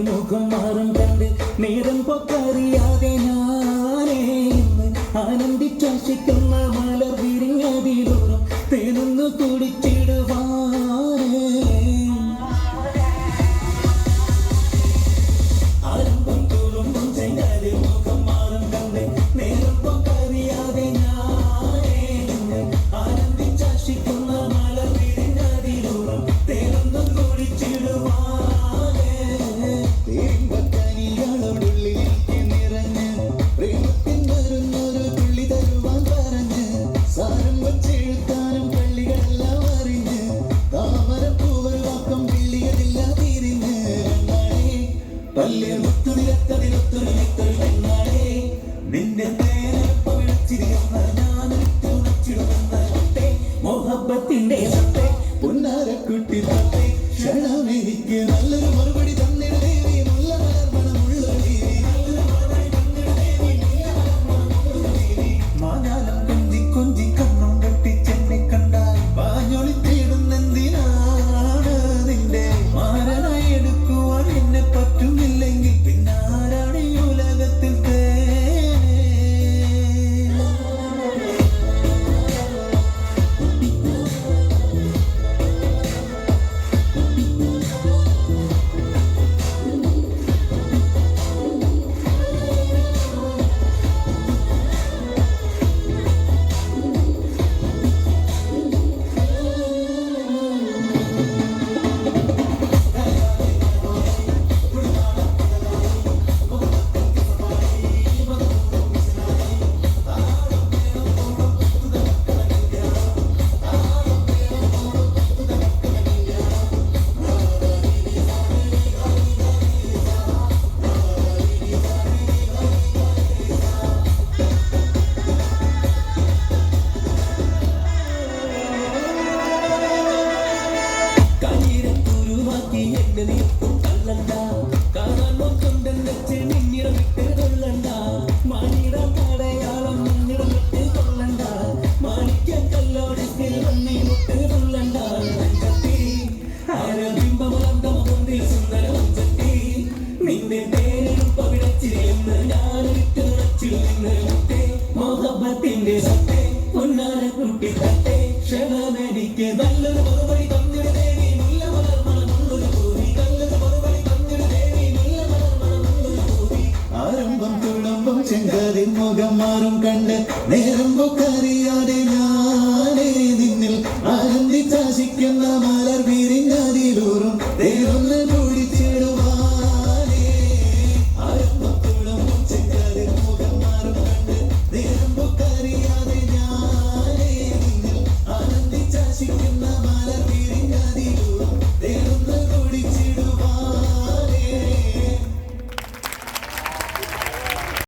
മുഖം മാറും കണ്ട് നേരം പൊക്കറിയാതെ ഞാനേ ആനന്ദിച്ചാശിക്കുന്ന മലർ വിരിഞ്ഞതിലൂറും തേനൊന്നു കുടിച്ചിടുവാനേ ആരംഭം തുളുമ്പും ചെങ്കാതി മുഖം മാറും കണ്ട് നേരം പൊക്കറിയാതെ ഞാനേ ആനന്ദിച്ചാശിക്കുന്ന മലർ വിരിഞ്ഞതിലൂറും തേനൊന്നു കുടിച്ചിടുവാൻ മോഹബത്തിന്റെ പൊന്നാരക്കുട്ടി ക്ഷണമെനിക്ക് നല്ലൊരു മറുപടി തന്നിട ദേവി മുല്ല മലർമണമുള്ള മാനാലം കൊഞ്ചി കൊഞ്ചി കണ്ണും കെട്ടിച്ചെന്നെ കണ്ടാൽ പാഞ്ഞൊളി തേടുന്നെന്തിനാണ് നിന്റെ മാരനായി എടുക്കുവാൻ എന്നെ പറ്റുന്നില്ലെങ്കിൽ പിന്നാരാണ് ഈ ഉലകത്തിൽ മോഹബത്തിന്റെ സത്തേ പൊന്നാരക്കുട്ടി തട്ടേ ക്ഷണമെനിക്ക് നല്ലൊരു മറുപടി തന്നിട ദേവി മുല്ല മലർമണമുള്ളൊരു പൂവി നല്ലൊരു മറുപടി തന്നിട ദേവി മുല്ല മലർമണമുള്ളൊരു പൂവി ആരംഭം തുളുമ്പും ചെങ്കാതിൽ മുഖം മാറും കണ്ട് നേരം പൊക്കറിയാതെ ഞാനേ നിന്നിൽ ആനന്ദിച്ചാശിക്കുന്ന മലർ വിരിഞ്ഞതിലൂറും ദേവം